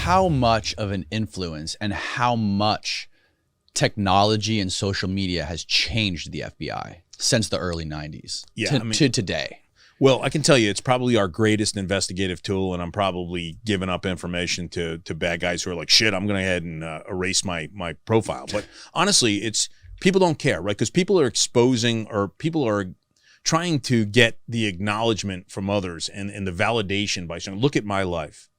how much of an influence and how much technology and social media has changed the FBI since the early 90s to today? Well, I can tell you it's probably our greatest investigative tool, and I'm probably giving up information to bad guys who are like, shit, I'm going to go ahead and erase my profile. But honestly, it's people don't care, right? Because people are exposing, or people are trying to get the acknowledgement from others and the validation by saying, look at my life.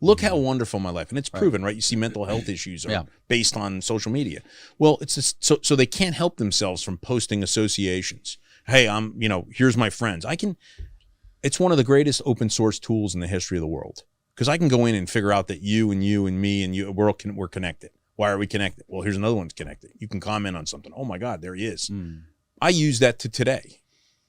Look how wonderful my life. And it's proven, right? You see mental health issues are based on social media. Well, it's just, so they can't help themselves from posting associations. Hey, here's my friends. It's one of the greatest open source tools in the history of the world, because I can go in and figure out that you and me and you, we're connected. Why are we connected? Well, here's another one's connected. You can comment on something. Oh my God, there he is. I use that today.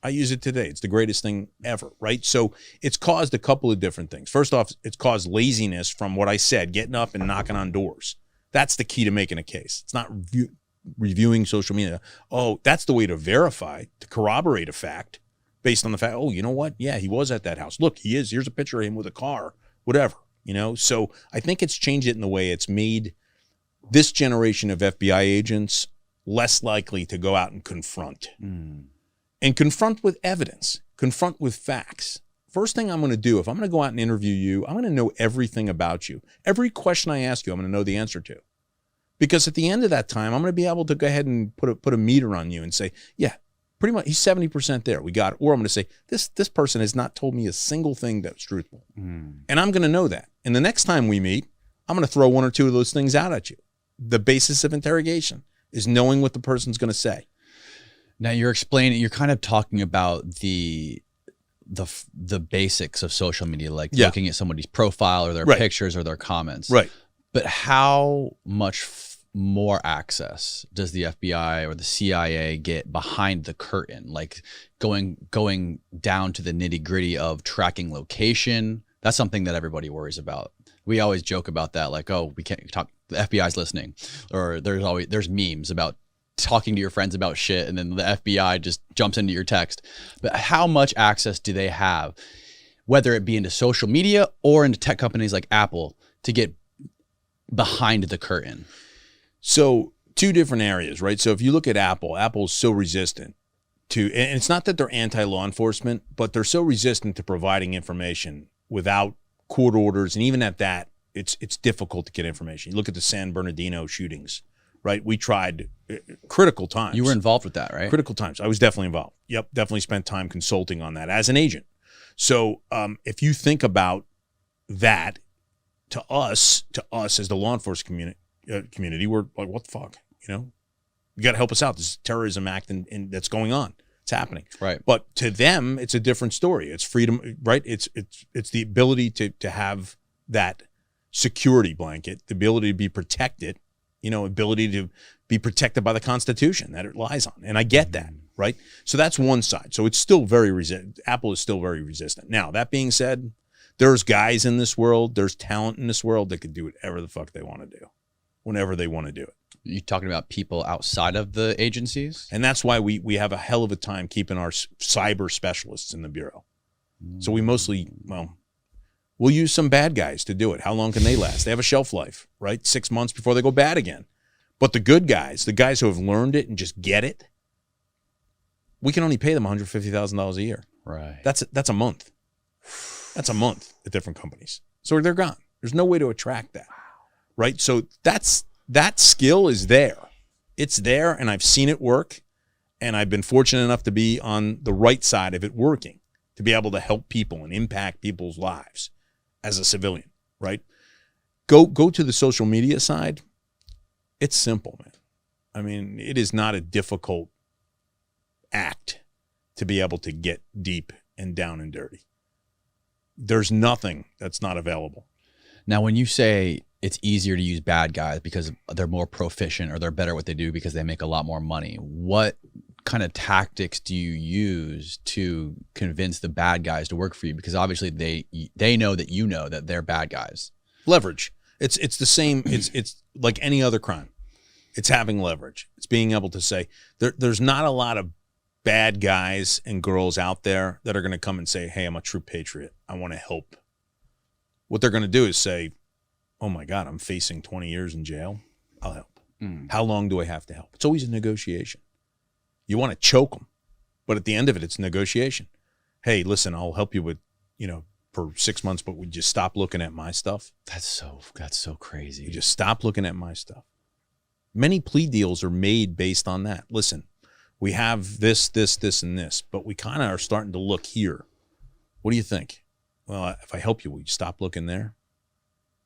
I use it today. It's the greatest thing ever, right? So it's caused a couple of different things. First off, it's caused laziness from what I said, getting up and knocking on doors. That's the key to making a case. It's not reviewing social media. Oh, that's the way to verify, to corroborate a fact based on the fact, oh, you know what? Yeah, he was at that house. Look, he is. Here's a picture of him with a car, whatever, So I think it's changed it in the way it's made this generation of FBI agents less likely to go out and confront. And confront with evidence, confront with facts. First thing I'm going to do, if I'm going to go out and interview you, I'm going to know everything about you. Every question I ask you, I'm going to know the answer to. Because at the end of that time, I'm going to be able to go ahead and put a meter on you and say, yeah, pretty much he's 70% there. We got it. Or I'm going to say, this person has not told me a single thing that's truthful. And I'm going to know that. And the next time we meet, I'm going to throw one or two of those things out at you. The basis of interrogation is knowing what the person's going to say. Now you're kind of talking about the basics of social media, like looking at somebody's profile or their pictures or their comments. Right. But how much more access does the FBI or the CIA get behind the curtain? Like going down to the nitty gritty of tracking location. That's something that everybody worries about. We always joke about that. Like, oh, we can't talk, the FBI's listening, or there's memes about talking to your friends about shit, and then the FBI just jumps into your text. But how much access do they have, whether it be into social media or into tech companies like Apple, to get behind the curtain? So two different areas, right? So if you look at Apple's so resistant to, and it's not that they're anti-law enforcement, but they're so resistant to providing information without court orders. And even at that, it's difficult to get information. You look at the San Bernardino shootings, right? We tried critical times. You were involved with that, right? Critical times. I was definitely involved. Yep. Definitely spent time consulting on that as an agent. So if you think about that, to us as the law enforcement community, we're like, what the fuck? You got to help us out. This is a terrorism act and that's going on. It's happening. Right. But to them, it's a different story. It's freedom, right? It's the ability to have that security blanket, the ability to be protected, ability to be protected by the Constitution that it lies on. And I get that, right? So that's one side. So it's still Apple is still very resistant. Now, that being said, there's guys in this world, there's talent in this world that could do whatever the fuck they want to do, whenever they want to do it. You talking about people outside of the agencies? And that's why we have a hell of a time keeping our cyber specialists in the Bureau. So we mostly, we'll use some bad guys to do it. How long can they last? They have a shelf life, right? 6 months before they go bad again. But the good guys, the guys who have learned it and just get it, we can only pay them $150,000 a year. Right. That's a month. That's a month at different companies. So they're gone. There's no way to attract that, right? So that skill is there. It's there, and I've seen it work, and I've been fortunate enough to be on the right side of it working, to be able to help people and impact people's lives as a civilian, right? Go to the social media side. It's simple, man. I mean, it is not a difficult act to be able to get deep and down and dirty. There's nothing that's not available. Now, when you say it's easier to use bad guys because they're more proficient or they're better at what they do because they make a lot more money, what kind of tactics do you use to convince the bad guys to work for you? Because obviously they know that you know that they're bad guys. Leverage. It's the same. It's like any other crime. It's having leverage. It's being able to say there's not a lot of bad guys and girls out there that are going to come and say, hey, I'm a true patriot. I want to help. What they're going to do is say, oh my God, I'm facing 20 years in jail, I'll help. Mm. How long do I have to help? It's always a negotiation. You want to choke them, but at the end of it, it's negotiation. Hey, listen, I'll help you with, for 6 months, but would you stop looking at my stuff? That's so crazy. You just stop looking at my stuff. Many plea deals are made based on that. Listen, we have this, and this, but we kind of are starting to look here. What do you think? Well, if I help you, will you stop looking there?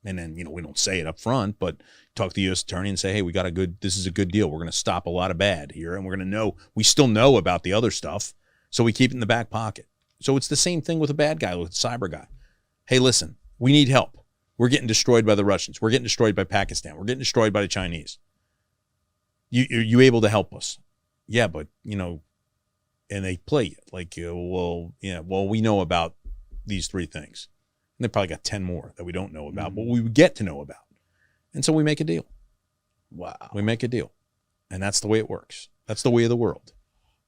And then, we don't say it up front, but talk to the U.S. attorney and say, hey, this is a good deal. We're going to stop a lot of bad here. And we're going to know, we still know about the other stuff. So we keep it in the back pocket. So it's the same thing with a bad guy, with a cyber guy. Hey, listen, we need help. We're getting destroyed by the Russians. We're getting destroyed by Pakistan. We're getting destroyed by the Chinese. You able to help us? Yeah, but, and they play it like, we know about these 3 things. And they probably got 10 more that we don't know about, but we get to know about. And so we make a deal. Wow. We make a deal. And that's the way it works. That's the way of the world.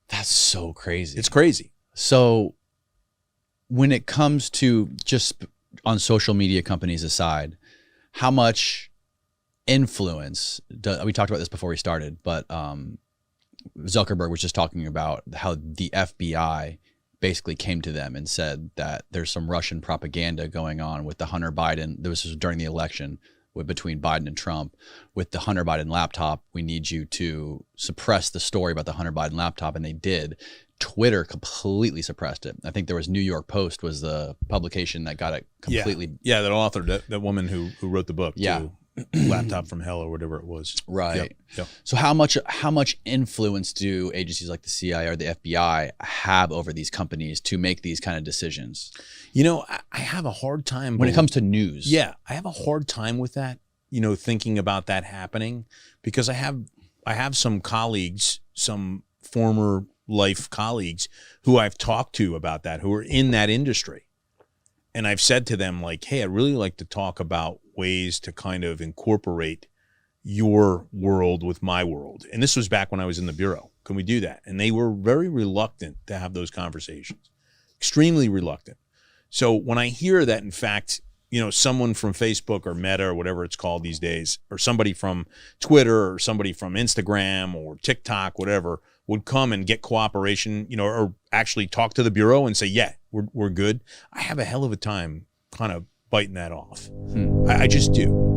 That's so crazy. It's crazy. So when it comes to just on social media companies aside, how much influence, we talked about this before we started, but Zuckerberg was just talking about how the FBI basically came to them and said that there's some Russian propaganda going on with the Hunter Biden. This was during the election between Biden and Trump. With the Hunter Biden laptop, we need you to suppress the story about the Hunter Biden laptop, and they did. Twitter completely suppressed it. I think there was New York Post was the publication that got it completely. Yeah, that author, that woman who wrote the book. Yeah. Too. Laptop from Hell or whatever it was. Right. Yep. So how much influence do agencies like the CIA or the FBI have over these companies to make these kind of decisions? I have a hard time when it comes to news. Yeah, I have a hard time with that, thinking about that happening, because I have some colleagues, some former life colleagues who I've talked to about that, who are in that industry. And I've said to them, like, hey, I'd really like to talk about ways to kind of incorporate your world with my world. And this was back when I was in the Bureau. Can we do that? And they were very reluctant to have those conversations, extremely reluctant. So when I hear that, in fact, someone from Facebook or Meta or whatever it's called these days, or somebody from Twitter or somebody from Instagram or TikTok, whatever, would come and get cooperation, or actually talk to the Bureau and say, yeah, we're good. I have a hell of a time kind of biting that off. I just do.